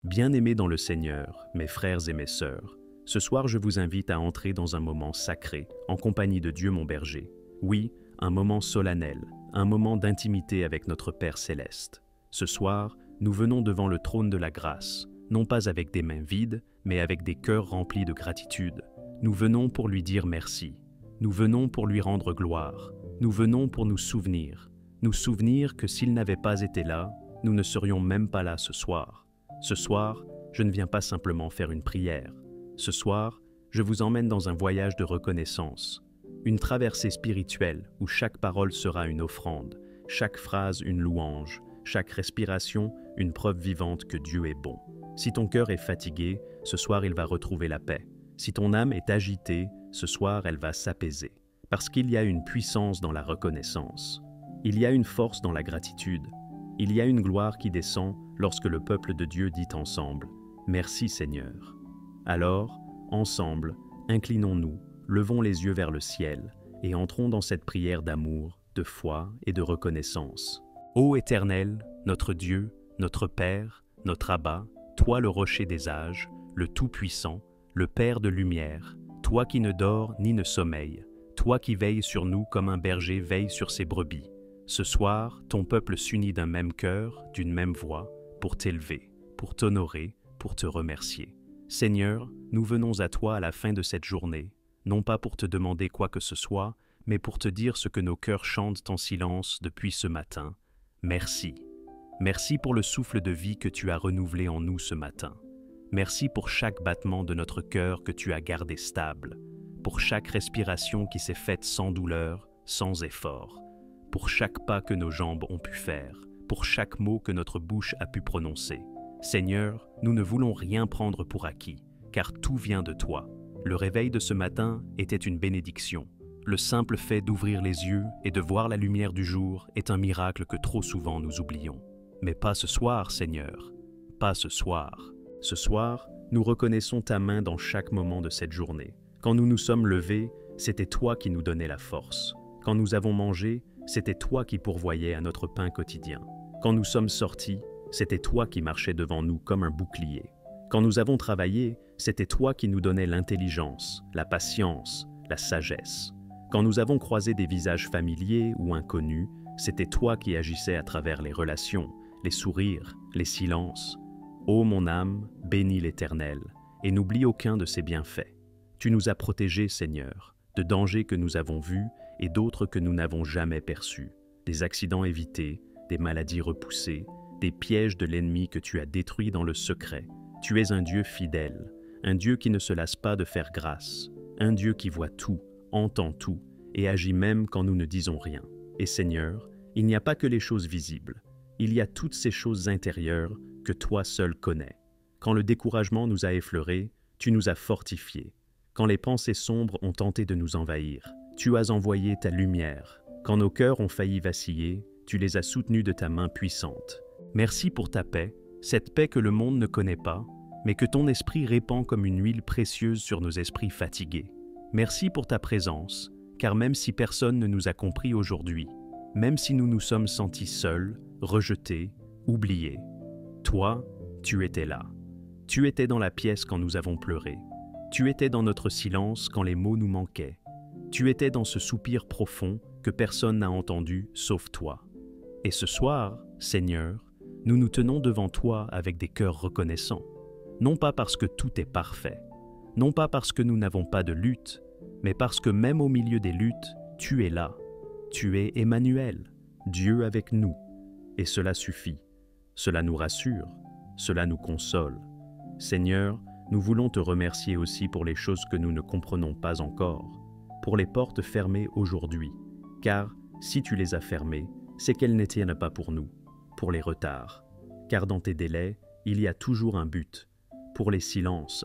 Bien-aimés dans le Seigneur, mes frères et mes sœurs, ce soir je vous invite à entrer dans un moment sacré, en compagnie de Dieu mon berger. Oui, un moment solennel, un moment d'intimité avec notre Père céleste. Ce soir, nous venons devant le trône de la grâce, non pas avec des mains vides, mais avec des cœurs remplis de gratitude. Nous venons pour lui dire merci. Nous venons pour lui rendre gloire. Nous venons pour nous souvenir que s'il n'avait pas été là, nous ne serions même pas là ce soir. Ce soir, je ne viens pas simplement faire une prière. Ce soir, je vous emmène dans un voyage de reconnaissance, une traversée spirituelle où chaque parole sera une offrande, chaque phrase une louange, chaque respiration une preuve vivante que Dieu est bon. Si ton cœur est fatigué, ce soir il va retrouver la paix. Si ton âme est agitée, ce soir elle va s'apaiser. Parce qu'il y a une puissance dans la reconnaissance. Il y a une force dans la gratitude. Il y a une gloire qui descend lorsque le peuple de Dieu dit ensemble « Merci Seigneur ». Alors, ensemble, inclinons-nous, levons les yeux vers le ciel et entrons dans cette prière d'amour, de foi et de reconnaissance. Ô Éternel, notre Dieu, notre Père, notre Abba, toi le rocher des âges, le Tout-Puissant, le Père de lumière, toi qui ne dors ni ne sommeille, toi qui veilles sur nous comme un berger veille sur ses brebis. Ce soir, ton peuple s'unit d'un même cœur, d'une même voix, pour t'élever, pour t'honorer, pour te remercier. Seigneur, nous venons à toi à la fin de cette journée, non pas pour te demander quoi que ce soit, mais pour te dire ce que nos cœurs chantent en silence depuis ce matin. Merci. Merci pour le souffle de vie que tu as renouvelé en nous ce matin. Merci pour chaque battement de notre cœur que tu as gardé stable, pour chaque respiration qui s'est faite sans douleur, sans effort, pour chaque pas que nos jambes ont pu faire, pour chaque mot que notre bouche a pu prononcer. Seigneur, nous ne voulons rien prendre pour acquis, car tout vient de toi. Le réveil de ce matin était une bénédiction. Le simple fait d'ouvrir les yeux et de voir la lumière du jour est un miracle que trop souvent nous oublions. Mais pas ce soir, Seigneur, pas ce soir. Ce soir, nous reconnaissons ta main dans chaque moment de cette journée. Quand nous nous sommes levés, c'était toi qui nous donnais la force. Quand nous avons mangé, c'était toi qui pourvoyais à notre pain quotidien. Quand nous sommes sortis, c'était toi qui marchais devant nous comme un bouclier. Quand nous avons travaillé, c'était toi qui nous donnais l'intelligence, la patience, la sagesse. Quand nous avons croisé des visages familiers ou inconnus, c'était toi qui agissais à travers les relations, les sourires, les silences. Ô mon âme, bénis l'Éternel, et n'oublie aucun de ses bienfaits. Tu nous as protégés, Seigneur, de dangers que nous avons vus et d'autres que nous n'avons jamais perçus, des accidents évités, des maladies repoussées, des pièges de l'ennemi que tu as détruits dans le secret. Tu es un Dieu fidèle, un Dieu qui ne se lasse pas de faire grâce, un Dieu qui voit tout, entend tout et agit même quand nous ne disons rien. Et Seigneur, il n'y a pas que les choses visibles, il y a toutes ces choses intérieures que toi seul connais. Quand le découragement nous a effleurés, tu nous as fortifiés. Quand les pensées sombres ont tenté de nous envahir, tu as envoyé ta lumière. Quand nos cœurs ont failli vaciller, tu les as soutenus de ta main puissante. Merci pour ta paix, cette paix que le monde ne connaît pas, mais que ton esprit répand comme une huile précieuse sur nos esprits fatigués. Merci pour ta présence, car même si personne ne nous a compris aujourd'hui, même si nous nous sommes sentis seuls, rejetés, oubliés, toi, tu étais là. Tu étais dans la pièce quand nous avons pleuré. Tu étais dans notre silence quand les mots nous manquaient. Tu étais dans ce soupir profond que personne n'a entendu sauf toi. Et ce soir, Seigneur, nous nous tenons devant toi avec des cœurs reconnaissants, non pas parce que tout est parfait, non pas parce que nous n'avons pas de lutte, mais parce que même au milieu des luttes, tu es là. Tu es Emmanuel, Dieu avec nous. Et cela suffit. Cela nous rassure, cela nous console. Seigneur, nous voulons te remercier aussi pour les choses que nous ne comprenons pas encore, pour les portes fermées aujourd'hui, car si tu les as fermées, c'est qu'elles n'étaient pas pour nous, pour les retards, car dans tes délais, il y a toujours un but, pour les silences,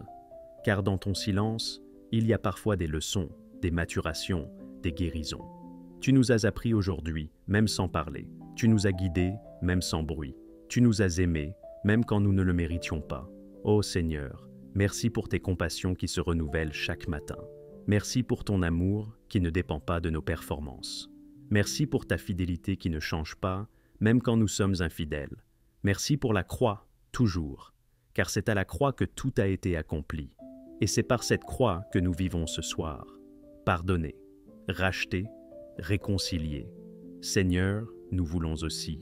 car dans ton silence, il y a parfois des leçons, des maturations, des guérisons. Tu nous as appris aujourd'hui, même sans parler, tu nous as guidés, même sans bruit, tu nous as aimés, même quand nous ne le méritions pas. Ô Seigneur, merci pour tes compassions qui se renouvellent chaque matin. Merci pour ton amour qui ne dépend pas de nos performances. Merci pour ta fidélité qui ne change pas, même quand nous sommes infidèles. Merci pour la croix, toujours, car c'est à la croix que tout a été accompli. Et c'est par cette croix que nous vivons ce soir. Pardonner, racheter, réconcilier. Seigneur, nous voulons aussi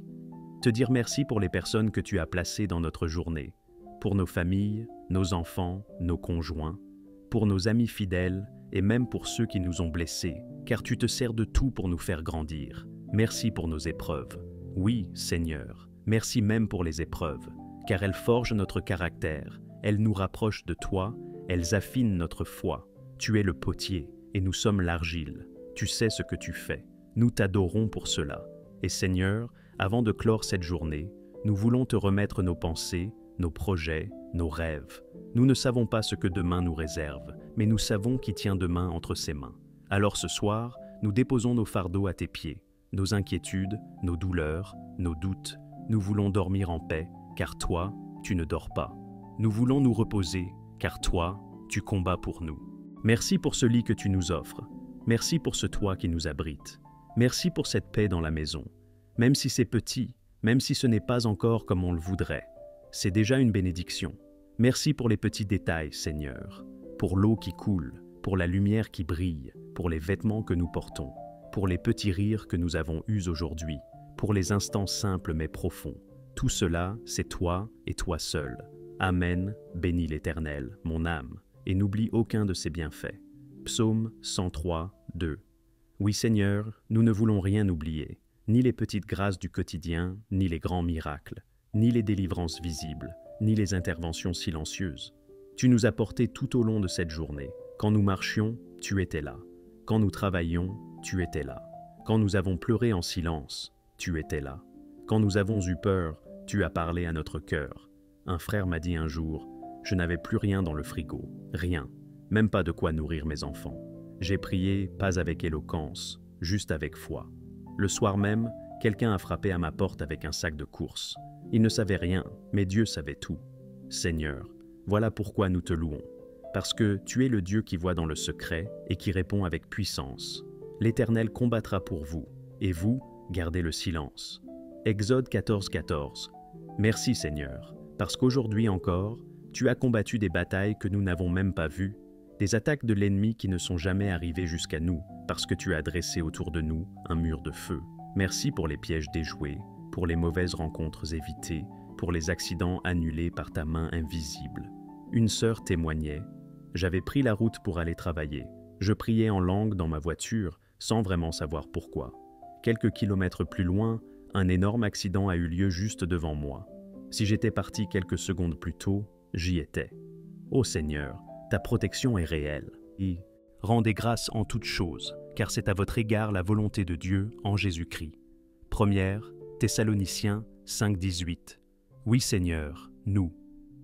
te dire merci pour les personnes que tu as placées dans notre journée, pour nos familles, nos enfants, nos conjoints, pour nos amis fidèles et même pour ceux qui nous ont blessés, car tu te sers de tout pour nous faire grandir. Merci pour nos épreuves. Oui, Seigneur, merci même pour les épreuves, car elles forgent notre caractère, elles nous rapprochent de toi, elles affinent notre foi. Tu es le potier et nous sommes l'argile. Tu sais ce que tu fais. Nous t'adorons pour cela. Et Seigneur, avant de clore cette journée, nous voulons te remettre nos pensées, nos projets, nos rêves. Nous ne savons pas ce que demain nous réserve, mais nous savons qui tient demain entre ses mains. Alors ce soir, nous déposons nos fardeaux à tes pieds, nos inquiétudes, nos douleurs, nos doutes. Nous voulons dormir en paix, car toi, tu ne dors pas. Nous voulons nous reposer, car toi, tu combats pour nous. Merci pour ce lit que tu nous offres. Merci pour ce toit qui nous abrite. Merci pour cette paix dans la maison. Même si c'est petit, même si ce n'est pas encore comme on le voudrait, c'est déjà une bénédiction. Merci pour les petits détails, Seigneur, pour l'eau qui coule, pour la lumière qui brille, pour les vêtements que nous portons, pour les petits rires que nous avons eus aujourd'hui, pour les instants simples mais profonds. Tout cela, c'est toi et toi seul. Amen, bénis l'Éternel, mon âme, et n'oublie aucun de ses bienfaits. Psaume 103, 2. Oui Seigneur, nous ne voulons rien oublier, ni les petites grâces du quotidien, ni les grands miracles, ni les délivrances visibles, ni les interventions silencieuses. Tu nous as portés tout au long de cette journée. Quand nous marchions, tu étais là. Quand nous travaillions, tu étais là. Quand nous avons pleuré en silence, tu étais là. Quand nous avons eu peur, tu as parlé à notre cœur. Un frère m'a dit un jour, je n'avais plus rien dans le frigo, rien, même pas de quoi nourrir mes enfants. J'ai prié, pas avec éloquence, juste avec foi. Le soir même, quelqu'un a frappé à ma porte avec un sac de courses. Il ne savait rien, mais Dieu savait tout. Seigneur, voilà pourquoi nous te louons. Parce que tu es le Dieu qui voit dans le secret et qui répond avec puissance. L'Éternel combattra pour vous, et vous, gardez le silence. Exode 14, 14. Merci Seigneur, parce qu'aujourd'hui encore, tu as combattu des batailles que nous n'avons même pas vues, des attaques de l'ennemi qui ne sont jamais arrivées jusqu'à nous, parce que tu as dressé autour de nous un mur de feu. Merci pour les pièges déjoués, pour les mauvaises rencontres évitées, pour les accidents annulés par ta main invisible. Une sœur témoignait, « J'avais pris la route pour aller travailler. Je priais en langue dans ma voiture, sans vraiment savoir pourquoi. Quelques kilomètres plus loin, un énorme accident a eu lieu juste devant moi. Si j'étais parti quelques secondes plus tôt, j'y étais. Ô Seigneur, ta protection est réelle. Et rendez grâce en toutes choses, car c'est à votre égard la volonté de Dieu en Jésus-Christ. 1 Thessaloniciens 5,18. Oui Seigneur, nous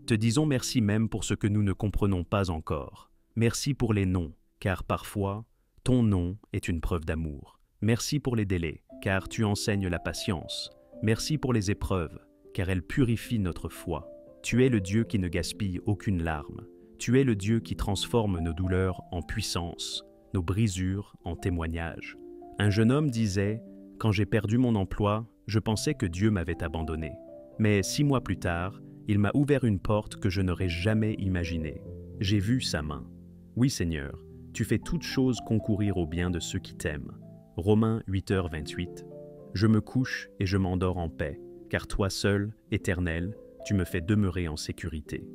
te disons merci même pour ce que nous ne comprenons pas encore. Merci pour les noms, car parfois, ton nom est une preuve d'amour. Merci pour les délais, car tu enseignes la patience. Merci pour les épreuves, car elles purifient notre foi. Tu es le Dieu qui ne gaspille aucune larme. Tu es le Dieu qui transforme nos douleurs en puissance, nos brisures en témoignages. Un jeune homme disait « Quand j'ai perdu mon emploi, je pensais que Dieu m'avait abandonné. Mais 6 mois plus tard, il m'a ouvert une porte que je n'aurais jamais imaginée. J'ai vu sa main. Oui Seigneur, tu fais toutes choses concourir au bien de ceux qui t'aiment. » Romains 8h28. Je me couche et je m'endors en paix, car toi seul, Éternel, tu me fais demeurer en sécurité.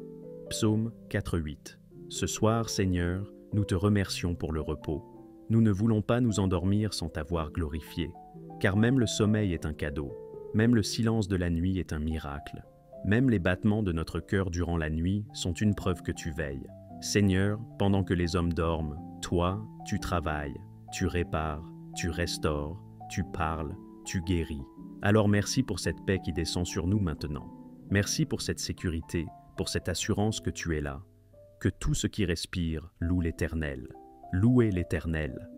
Psaume 4.8. Ce soir, Seigneur, nous te remercions pour le repos. Nous ne voulons pas nous endormir sans t'avoir glorifié, car même le sommeil est un cadeau, même le silence de la nuit est un miracle. Même les battements de notre cœur durant la nuit sont une preuve que tu veilles. Seigneur, pendant que les hommes dorment, toi, tu travailles, tu répares, tu restaures, tu parles, tu guéris. Alors merci pour cette paix qui descend sur nous maintenant. Merci pour cette sécurité, pour cette assurance que tu es là. Que tout ce qui respire loue l'Éternel. Louez l'Éternel.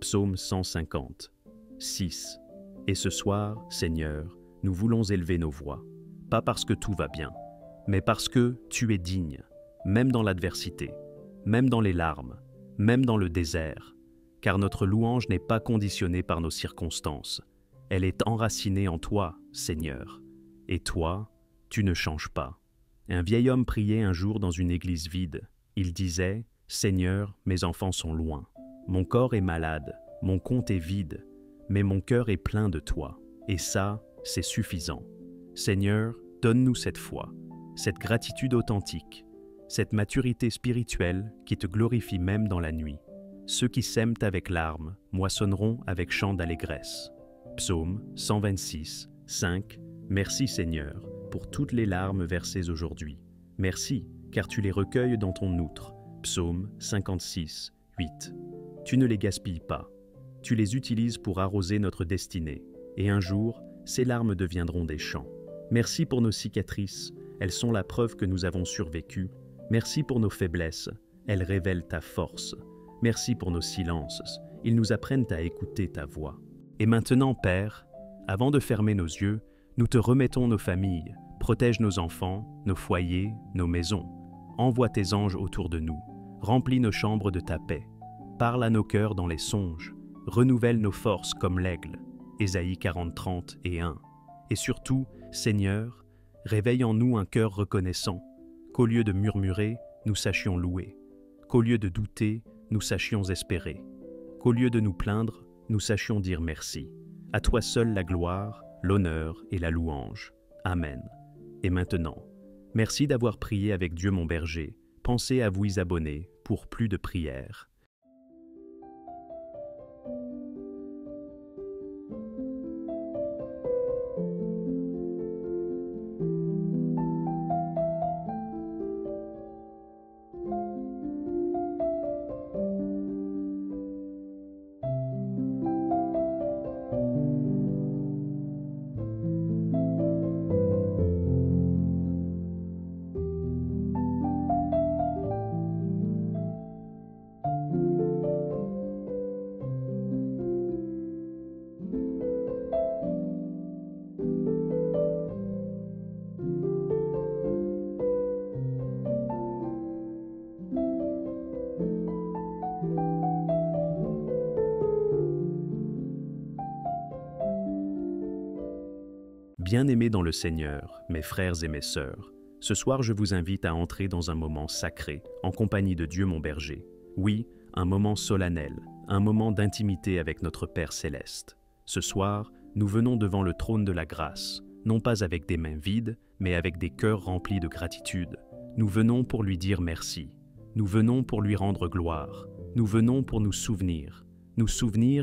Psaume 150. 6. Et ce soir, Seigneur, nous voulons élever nos voix, pas parce que tout va bien, mais parce que tu es digne, même dans l'adversité, même dans les larmes, même dans le désert, car notre louange n'est pas conditionnée par nos circonstances. Elle est enracinée en toi, Seigneur. Et toi, tu ne changes pas. Un vieil homme priait un jour dans une église vide. Il disait « Seigneur, mes enfants sont loin. Mon corps est malade, mon compte est vide, mais mon cœur est plein de toi. Et ça, c'est suffisant. Seigneur, donne-nous cette foi, cette gratitude authentique, cette maturité spirituelle qui te glorifie même dans la nuit. Ceux qui sèment avec larmes moissonneront avec chant d'allégresse. » Psaume 126, 5. Merci Seigneur pour toutes les larmes versées aujourd'hui. Merci, car tu les recueilles dans ton outre. Psaume 56, 8. Tu ne les gaspilles pas. Tu les utilises pour arroser notre destinée. Et un jour, ces larmes deviendront des chants. Merci pour nos cicatrices. Elles sont la preuve que nous avons survécu. Merci pour nos faiblesses. Elles révèlent ta force. Merci pour nos silences. Ils nous apprennent à écouter ta voix. Et maintenant, Père, avant de fermer nos yeux, nous te remettons nos familles. Protège nos enfants, nos foyers, nos maisons. Envoie tes anges autour de nous. Remplis nos chambres de ta paix. Parle à nos cœurs dans les songes. Renouvelle nos forces comme l'aigle. Ésaïe 40, 30 et 1. Et surtout, Seigneur, réveille en nous un cœur reconnaissant, qu'au lieu de murmurer, nous sachions louer, qu'au lieu de douter, nous sachions espérer, qu'au lieu de nous plaindre, nous sachions dire merci. À toi seul la gloire, l'honneur et la louange. Amen. Et maintenant, merci d'avoir prié avec Dieu mon berger. Pensez à vous y abonner pour plus de prières. Bien-aimés dans le Seigneur, mes frères et mes sœurs, ce soir je vous invite à entrer dans un moment sacré, en compagnie de Dieu mon berger. Oui, un moment solennel, un moment d'intimité avec notre Père céleste. Ce soir, nous venons devant le trône de la grâce, non pas avec des mains vides, mais avec des cœurs remplis de gratitude. Nous venons pour lui dire merci. Nous venons pour lui rendre gloire. Nous venons pour nous souvenir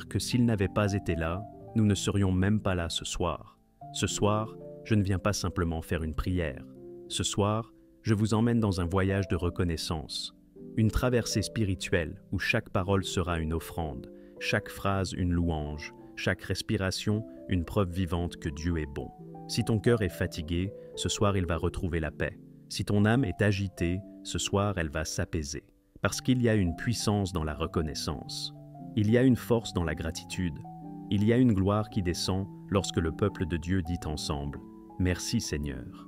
que s'il n'avait pas été là, nous ne serions même pas là ce soir. Ce soir, je ne viens pas simplement faire une prière. Ce soir, je vous emmène dans un voyage de reconnaissance, une traversée spirituelle où chaque parole sera une offrande, chaque phrase une louange, chaque respiration une preuve vivante que Dieu est bon. Si ton cœur est fatigué, ce soir il va retrouver la paix. Si ton âme est agitée, ce soir elle va s'apaiser. Parce qu'il y a une puissance dans la reconnaissance. Il y a une force dans la gratitude. Il y a une gloire qui descend lorsque le peuple de Dieu dit ensemble « Merci Seigneur ».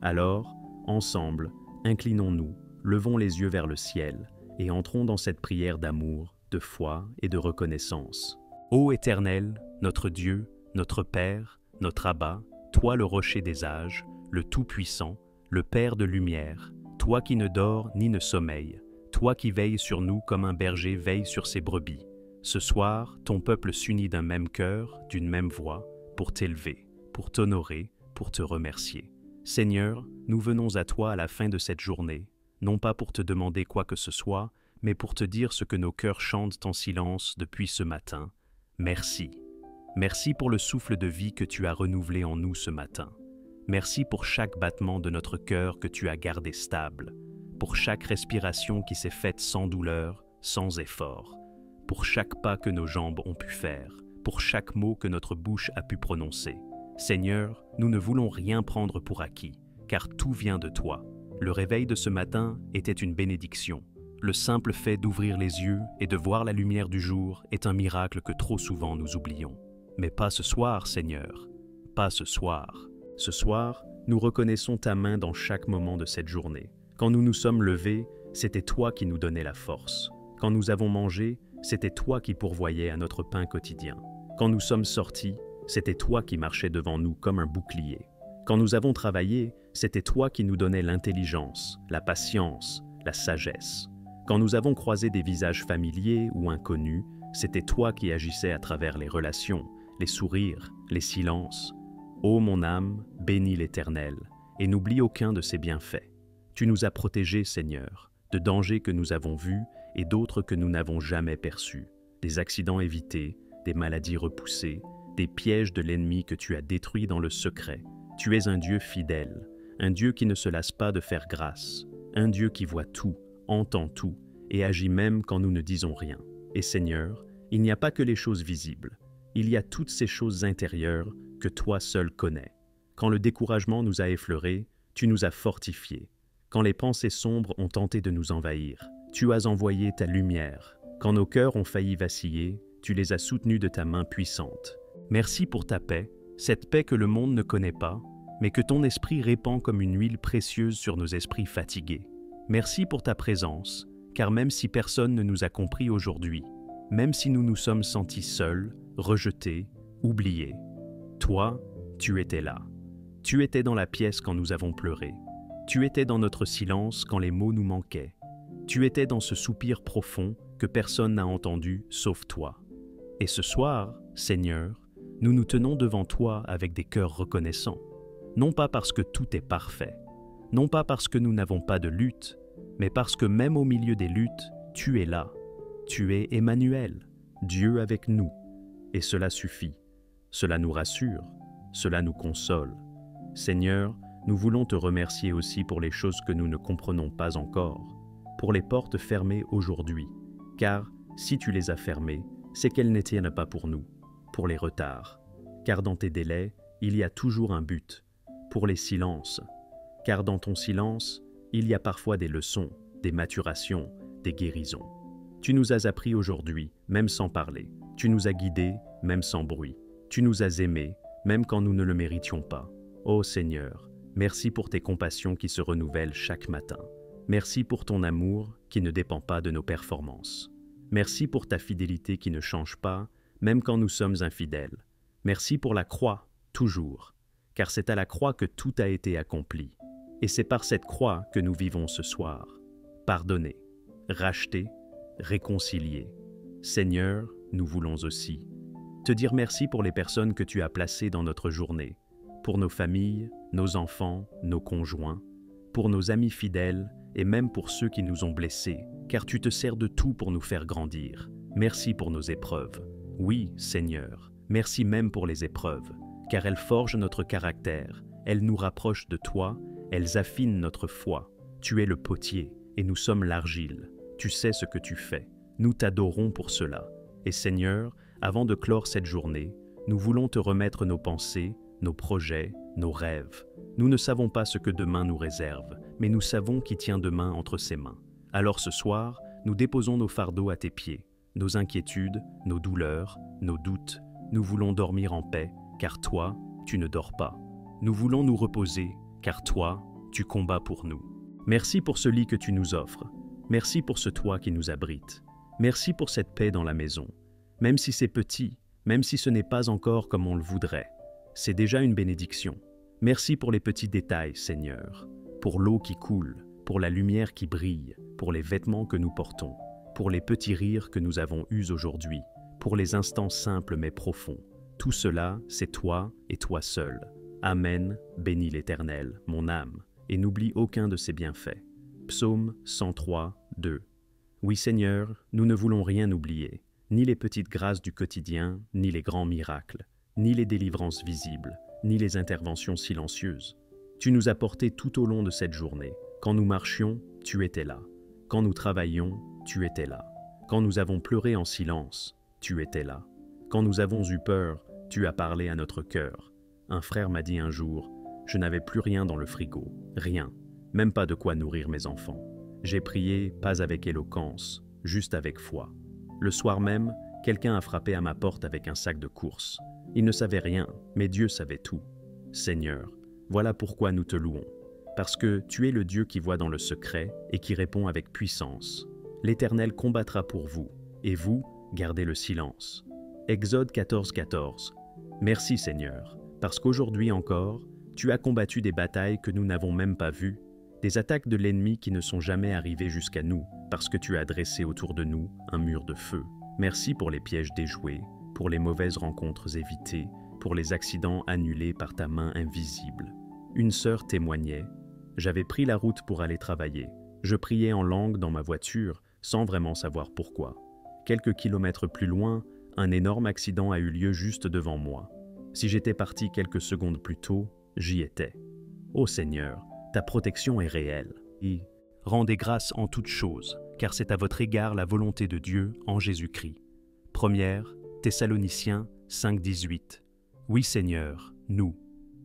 Alors, ensemble, inclinons-nous, levons les yeux vers le ciel et entrons dans cette prière d'amour, de foi et de reconnaissance. Ô Éternel, notre Dieu, notre Père, notre Abba, toi le rocher des âges, le Tout-Puissant, le Père de lumière, toi qui ne dors ni ne sommeille, toi qui veilles sur nous comme un berger veille sur ses brebis. Ce soir, ton peuple s'unit d'un même cœur, d'une même voix, pour t'élever, pour t'honorer, pour te remercier. Seigneur, nous venons à toi à la fin de cette journée, non pas pour te demander quoi que ce soit, mais pour te dire ce que nos cœurs chantent en silence depuis ce matin. Merci. Merci pour le souffle de vie que tu as renouvelé en nous ce matin. Merci pour chaque battement de notre cœur que tu as gardé stable, pour chaque respiration qui s'est faite sans douleur, sans effort, pour chaque pas que nos jambes ont pu faire, pour chaque mot que notre bouche a pu prononcer. Seigneur, nous ne voulons rien prendre pour acquis, car tout vient de toi. Le réveil de ce matin était une bénédiction. Le simple fait d'ouvrir les yeux et de voir la lumière du jour est un miracle que trop souvent nous oublions. Mais pas ce soir, Seigneur, pas ce soir. Ce soir, nous reconnaissons ta main dans chaque moment de cette journée. Quand nous nous sommes levés, c'était toi qui nous donnais la force. Quand nous avons mangé, c'était toi qui pourvoyais à notre pain quotidien. Quand nous sommes sortis, c'était toi qui marchais devant nous comme un bouclier. Quand nous avons travaillé, C'était toi qui nous donnais l'intelligence, la patience, la sagesse. Quand nous avons croisé des visages familiers ou inconnus, c'était toi qui agissais à travers les relations, les sourires, les silences. Ô mon âme, bénis l'Éternel, et n'oublie aucun de ses bienfaits. Tu nous as protégés, Seigneur, de dangers que nous avons vus et d'autres que nous n'avons jamais perçus, des accidents évités, des maladies repoussées, des pièges de l'ennemi que tu as détruits dans le secret. Tu es un Dieu fidèle, un Dieu qui ne se lasse pas de faire grâce, un Dieu qui voit tout, entend tout et agit même quand nous ne disons rien. Et Seigneur, il n'y a pas que les choses visibles, il y a toutes ces choses intérieures que toi seul connais. Quand le découragement nous a effleurés, tu nous as fortifiés. Quand les pensées sombres ont tenté de nous envahir, tu as envoyé ta lumière. Quand nos cœurs ont failli vaciller, tu les as soutenus de ta main puissante. Merci pour ta paix, cette paix que le monde ne connaît pas, mais que ton esprit répand comme une huile précieuse sur nos esprits fatigués. Merci pour ta présence, car même si personne ne nous a compris aujourd'hui, même si nous nous sommes sentis seuls, rejetés, oubliés, toi, tu étais là. Tu étais dans la pièce quand nous avons pleuré. Tu étais dans notre silence quand les mots nous manquaient. Tu étais dans ce soupir profond que personne n'a entendu sauf toi. Et ce soir, Seigneur, nous nous tenons devant toi avec des cœurs reconnaissants. Non pas parce que tout est parfait, non pas parce que nous n'avons pas de lutte, mais parce que même au milieu des luttes, tu es là. Tu es Emmanuel, Dieu avec nous. Et cela suffit. Cela nous rassure, cela nous console. Seigneur, nous voulons te remercier aussi pour les choses que nous ne comprenons pas encore, pour les portes fermées aujourd'hui, car si tu les as fermées, c'est qu'elles n'étaient pas pour nous, pour les retards, car dans tes délais, il y a toujours un but, pour les silences, car dans ton silence, il y a parfois des leçons, des maturations, des guérisons. Tu nous as appris aujourd'hui, même sans parler, tu nous as guidés, même sans bruit, tu nous as aimés, même quand nous ne le méritions pas. Ô Seigneur, merci pour tes compassions qui se renouvellent chaque matin. Merci pour ton amour qui ne dépend pas de nos performances. Merci pour ta fidélité qui ne change pas, même quand nous sommes infidèles. Merci pour la croix, toujours, car c'est à la croix que tout a été accompli. Et c'est par cette croix que nous vivons ce soir. Pardonnés, rachetés, réconciliés. Seigneur, nous voulons aussi te dire merci pour les personnes que tu as placées dans notre journée, pour nos familles, nos enfants, nos conjoints, pour nos amis fidèles et même pour ceux qui nous ont blessés, car tu te sers de tout pour nous faire grandir. Merci pour nos épreuves. Oui, Seigneur, merci même pour les épreuves, car elles forgent notre caractère, elles nous rapprochent de toi, elles affinent notre foi. Tu es le potier et nous sommes l'argile. Tu sais ce que tu fais. Nous t'adorons pour cela. Et Seigneur, avant de clore cette journée, nous voulons te remettre nos pensées, nos projets, nos rêves. Nous ne savons pas ce que demain nous réserve, mais nous savons qui tient demain entre ses mains. Alors ce soir, nous déposons nos fardeaux à tes pieds, nos inquiétudes, nos douleurs, nos doutes. Nous voulons dormir en paix, car toi, tu ne dors pas. Nous voulons nous reposer, car toi, tu combats pour nous. Merci pour ce lit que tu nous offres. Merci pour ce toit qui nous abrite. Merci pour cette paix dans la maison. Même si c'est petit, même si ce n'est pas encore comme on le voudrait, c'est déjà une bénédiction. Merci pour les petits détails, Seigneur, pour l'eau qui coule, pour la lumière qui brille, pour les vêtements que nous portons, pour les petits rires que nous avons eus aujourd'hui, pour les instants simples mais profonds. Tout cela, c'est toi et toi seul. Amen, bénis l'Éternel, mon âme, et n'oublie aucun de ses bienfaits. Psaume 103, 2. Oui Seigneur, nous ne voulons rien oublier, ni les petites grâces du quotidien, ni les grands miracles, ni les délivrances visibles, ni les interventions silencieuses. Tu nous as portés tout au long de cette journée. Quand nous marchions, tu étais là. Quand nous travaillions, tu étais là. Quand nous avons pleuré en silence, tu étais là. Quand nous avons eu peur, tu as parlé à notre cœur. Un frère m'a dit un jour, je n'avais plus rien dans le frigo, rien, même pas de quoi nourrir mes enfants. J'ai prié, pas avec éloquence, juste avec foi. Le soir même, quelqu'un a frappé à ma porte avec un sac de courses. Il ne savait rien, mais Dieu savait tout. Seigneur, voilà pourquoi nous te louons. Parce que tu es le Dieu qui voit dans le secret et qui répond avec puissance. L'Éternel combattra pour vous, et vous, gardez le silence. Exode 14, 14. Merci Seigneur, parce qu'aujourd'hui encore, Tu as combattu des batailles que nous n'avons même pas vues, des attaques de l'ennemi qui ne sont jamais arrivées jusqu'à nous, parce que tu as dressé autour de nous un mur de feu. Merci pour les pièges déjoués, pour les mauvaises rencontres évitées, pour les accidents annulés par ta main invisible. Une sœur témoignait. J'avais pris la route pour aller travailler. Je priais en langue dans ma voiture, sans vraiment savoir pourquoi. Quelques kilomètres plus loin, un énorme accident a eu lieu juste devant moi. Si j'étais parti quelques secondes plus tôt, j'y étais. Ô Seigneur, ta protection est réelle. Et rendez grâce en toutes choses, car c'est à votre égard la volonté de Dieu en Jésus-Christ. 1 Thessaloniciens 5,18. Oui Seigneur, nous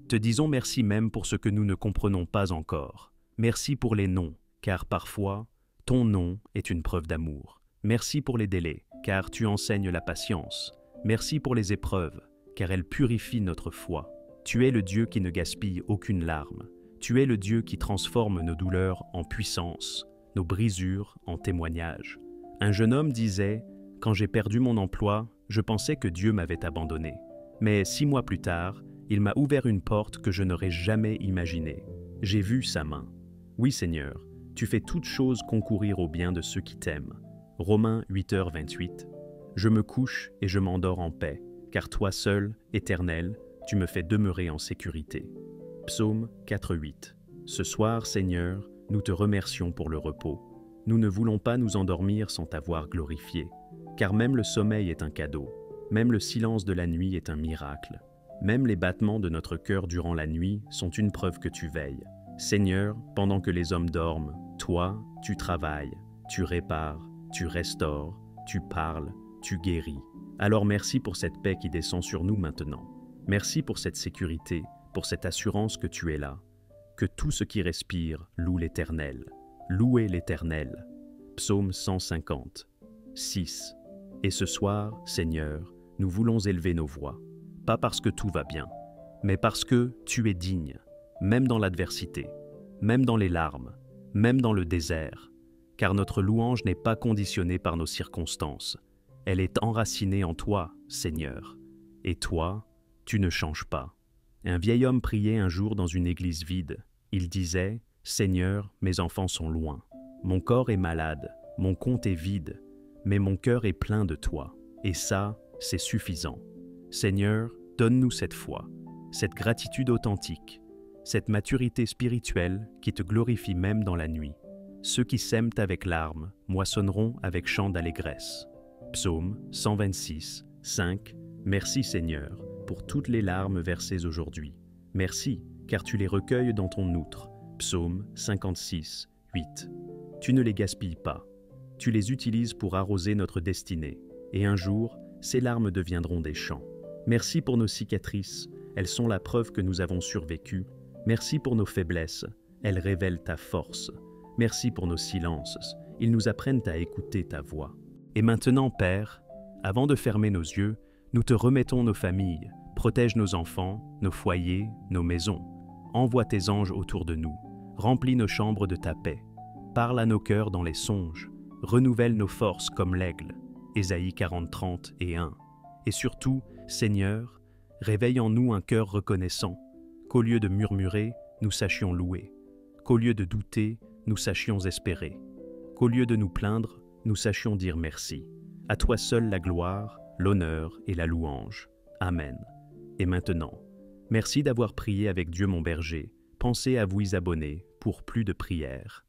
te disons merci même pour ce que nous ne comprenons pas encore. Merci pour les noms, car parfois, ton nom est une preuve d'amour. Merci pour les délais, car tu enseignes la patience. Merci pour les épreuves, car elles purifient notre foi. Tu es le Dieu qui ne gaspille aucune larme. Tu es le Dieu qui transforme nos douleurs en puissance, nos brisures en témoignages. Un jeune homme disait « Quand j'ai perdu mon emploi, je pensais que Dieu m'avait abandonné. Mais 6 mois plus tard, il m'a ouvert une porte que je n'aurais jamais imaginée. J'ai vu sa main. Oui Seigneur, tu fais toutes choses concourir au bien de ceux qui t'aiment. » Romains 8h28. Je me couche et je m'endors en paix, car toi seul, Éternel, tu me fais demeurer en sécurité. Psaume 4:8. Ce soir, Seigneur, nous te remercions pour le repos. Nous ne voulons pas nous endormir sans t'avoir glorifié, car même le sommeil est un cadeau, même le silence de la nuit est un miracle. Même les battements de notre cœur durant la nuit sont une preuve que tu veilles. Seigneur, pendant que les hommes dorment, toi, tu travailles, tu répares, tu restaures, tu parles, tu guéris. Alors merci pour cette paix qui descend sur nous maintenant. Merci pour cette sécurité, pour cette assurance que tu es là. Que tout ce qui respire loue l'Éternel. Louez l'Éternel. Psaume 150. 6. Et ce soir, Seigneur, nous voulons élever nos voix. Pas parce que tout va bien, mais parce que tu es digne, même dans l'adversité, même dans les larmes, même dans le désert, car notre louange n'est pas conditionnée par nos circonstances. Elle est enracinée en toi, Seigneur. Et toi, tu ne changes pas. Un vieil homme priait un jour dans une église vide. Il disait « Seigneur, mes enfants sont loin. Mon corps est malade, mon compte est vide, mais mon cœur est plein de toi. Et ça, c'est suffisant. Seigneur, donne-nous cette foi, cette gratitude authentique, cette maturité spirituelle qui te glorifie même dans la nuit. Ceux qui sèment avec larmes moissonneront avec chant d'allégresse. » Psaume 126, 5. Merci Seigneur pour toutes les larmes versées aujourd'hui. Merci, car tu les recueilles dans ton outre. Psaume 56, 8. Tu ne les gaspilles pas. Tu les utilises pour arroser notre destinée. Et un jour, ces larmes deviendront des chants. Merci pour nos cicatrices. Elles sont la preuve que nous avons survécu. Merci pour nos faiblesses. Elles révèlent ta force. Merci pour nos silences. Ils nous apprennent à écouter ta voix. Et maintenant, Père, avant de fermer nos yeux, nous te remettons nos familles. Protège nos enfants, nos foyers, nos maisons. Envoie tes anges autour de nous. Remplis nos chambres de ta paix. Parle à nos cœurs dans les songes. Renouvelle nos forces comme l'aigle. Ésaïe 40, 30 et 1. Et surtout, Seigneur, réveille en nous un cœur reconnaissant, qu'au lieu de murmurer, nous sachions louer, qu'au lieu de douter, nous sachions espérer, qu'au lieu de nous plaindre, nous sachions dire merci. À toi seul la gloire, l'honneur et la louange. Amen. Et maintenant, merci d'avoir prié avec Dieu mon berger. Pensez à vous y abonner pour plus de prières.